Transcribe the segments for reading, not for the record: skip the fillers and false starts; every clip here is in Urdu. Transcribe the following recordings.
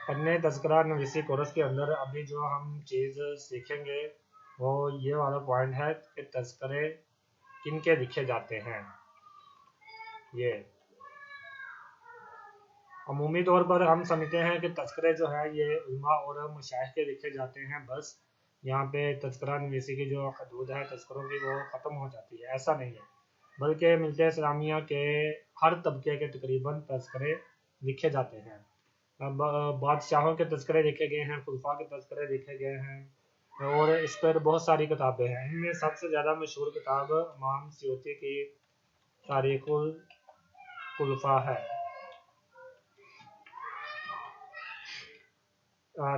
پڑھنے تذکرہ نویسی کورس کے اندر ابھی جو ہم چیز سیکھیں گے وہ یہ والا پوائنٹ ہے کہ تذکرے کن کے لکھے جاتے ہیں۔ یہ عمومی طور پر ہم سمجھتے ہیں کہ تذکرے جو ہے یہ علماء اور مشائخ کے لکھے جاتے ہیں، بس یہاں پہ تذکرہ نویسی کی جو حدود ہے تذکروں کی وہ ختم ہو جاتی ہے، ایسا نہیں ہے، بلکہ ملت اسلامیہ کے ہر طبقے کے تقریباً تذکرے لکھے جاتے ہیں۔ بادشاہوں کے تذکرے لکھے گئے ہیں، خلفاء کے تذکرے لکھے گئے ہیں، اور اس پر بہت ساری کتابیں ہیں۔ ان میں سب سے زیادہ مشہور کتاب امام سیوطی کی تاریخ الخلفاء ہے۔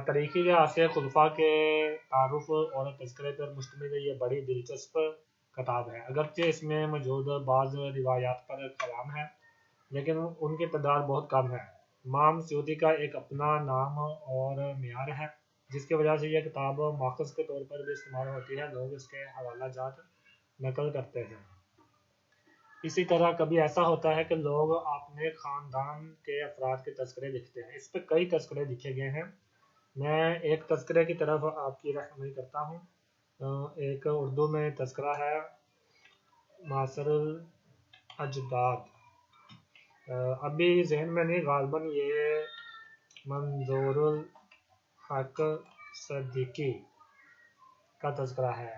تاریخی لحاظ سے خلفاء کے تعارف اور تذکرے پر مشتمل یہ بڑی دلچسپ کتاب ہے، اگرچہ اس میں موجود بعض روایات پر کلام ہے لیکن ان کی تعداد بہت کم ہے۔ امام سیوطی کا ایک اپنا نام اور معیار ہے جس کی وجہ سے یہ کتاب ماخذ کے طور پر بھی استعمال ہوتی ہے، لوگ اس کے حوالہ جات نقل کرتے ہیں۔ اسی طرح کبھی ایسا ہوتا ہے کہ لوگ اپنے خاندان کے افراد کے تذکرے لکھتے ہیں، اس پہ کئی تذکرے لکھے گئے ہیں۔ میں ایک تذکرے کی طرف آپ کی رہنمائی کرتا ہوں۔ ایک اردو میں تذکرہ ہے معاصر الاجداد، ابھی ذہن میں نہیں، غالباً یہ منظور الحق صدیقی کا تذکرہ ہے۔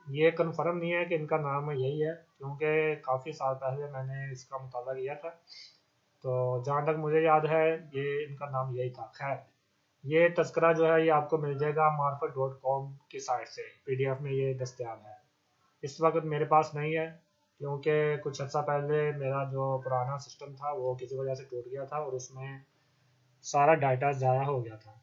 یہ کنفرم نہیں ہے کہ ان کا نام یہی ہے کیونکہ کافی سال پہلے میں نے اس کا مطالعہ کیا تھا، تو جہاں تک مجھے یاد ہے یہ ان کا نام یہی تھا۔ خیر، یہ تذکرہ جو ہے یہ آپ کو مل جائے گا marifat.com کی سائٹ سے، PDF میں یہ دستیاب ہے۔ اس وقت میرے پاس نہیں ہے کیونکہ کچھ عرصہ پہلے میرا جو پرانا سسٹم تھا وہ کسی وجہ سے ٹوٹ گیا تھا اور اس میں سارا ڈاٹا ضائع ہو گیا تھا۔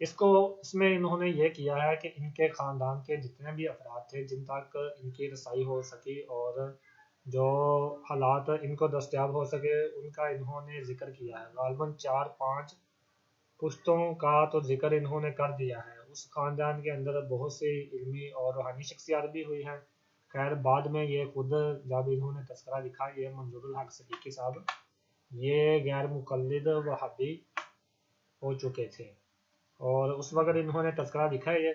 اس میں انہوں نے یہ کیا ہے کہ ان کے خاندان کے جتنے بھی افراد تھے جن تک ان کی رسائی ہو سکی اور جو حالات ان کو دستیاب ہو سکے ان کا انہوں نے ذکر کیا ہے۔ غالباً 4-5 پشتوں کا تو ذکر انہوں نے کر دیا ہے۔ اس خاندان کے اندر بہت سی علمی اور روحانی شخصیات بھی ہوئی ہیں۔ خیر، بعد میں یہ خود جب انہوں نے تذکرہ لکھا، یہ منظور الحق صدیقی صاحب، یہ غیر مقلد وہابی ہو چکے تھے اور اس وقت انہوں نے تذکرہ لکھا ہے۔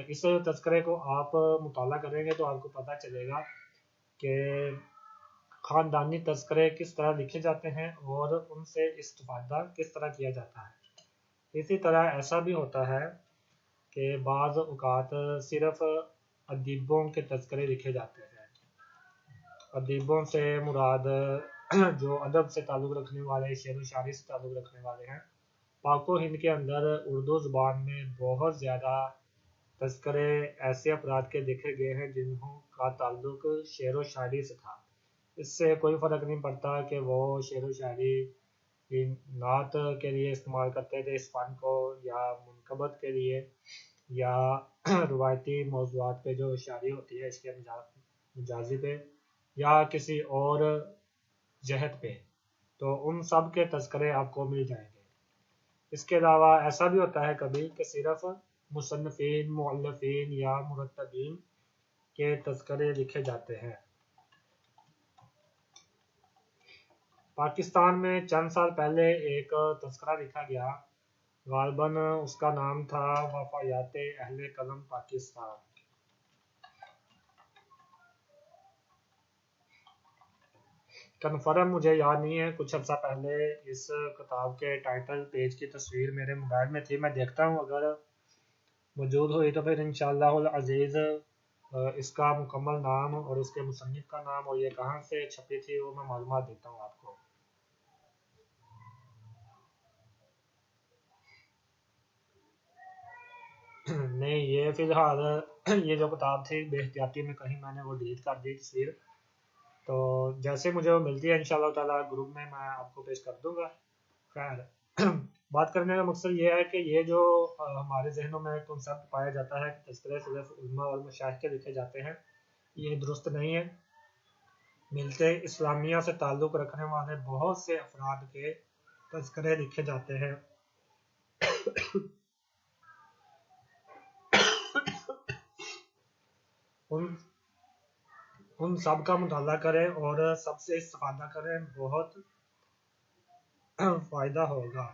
اس تذکرے کو آپ مطالعہ کریں گے تو آپ کو پتہ چلے گا کہ خاندانی تذکرے کس طرح لکھے جاتے ہیں اور ان سے استفادہ کس طرح کیا جاتا ہے۔ اسی طرح ایسا بھی ہوتا ہے کہ بعض اوقات صرف ادیبوں کے تذکرے لکھے جاتے ہیں۔ ادیبوں سے مراد جو ادب سے تعلق رکھنے والے، شعر و شاعری سے تعلق رکھنے والے ہیں۔ پاک و ہند کے اندر اردو زبان میں بہت زیادہ تذکرے ایسے افراد کے لکھے گئے ہیں جنہوں کا تعلق شعر و شاعری سے تھا۔ اس سے کوئی فرق نہیں پڑتا کہ وہ شعر و شاعری نعت کے لیے استعمال کرتے تھے اس فن کو، یا منقبت کے لیے، یا روایتی موضوعات پہ جو شاعری ہوتی ہے اس کے مجازی پہ، یا کسی اور جہت پہ، تو ان سب کے تذکرے آپ کو مل جائیں گے۔ اس کے علاوہ ایسا بھی ہوتا ہے کبھی کہ صرف مصنفین، مؤلفین یا مرتبین کے تذکرے لکھے جاتے ہیں۔ پاکستان میں چند سال پہلے ایک تذکرہ لکھا گیا، غالباً اس کا نام تھا وفایات اہل قلم پاکستان۔ کنفرم مجھے یاد نہیں ہے، کچھ عرصہ پہلے اس کتاب کے ٹائٹل پیج کی تصویر میرے موبائل میں تھی، میں دیکھتا ہوں اگر موجود ہوئی تو پھر انشاءاللہ العزیز اس کا مکمل نام اور اس کے مصنف کا نام اور یہ کہاں سے چھپی تھی وہ میں معلومات دیتا ہوں آپ کو۔ نہیں، یہ فی الحال یہ جو کتاب تھی بے احتیاطی میں کہیں میں نے وہ ڈیلیٹ کر دی تصویر، تو جیسے مجھے وہ ملتی ہے انشاءاللہ تعالیٰ گروپ میں آپ کو پیش کر دوں گا۔ خیر، بات کرنے کا مقصد یہ ہے کہ یہ جو ہمارے ذہنوں میں کنسیپٹ پایا جاتا ہے کہ تذکرے صرف علماء اور مشائخ کے لکھے جاتے ہیں، یہ درست نہیں ہے۔ ملت اسلامیہ سے تعلق رکھنے والے بہت سے افراد کے تذکرے لکھے جاتے ہیں۔ ان سب کا مطالعہ کریں اور سب سے استفادہ کریں، بہت فائدہ ہوگا۔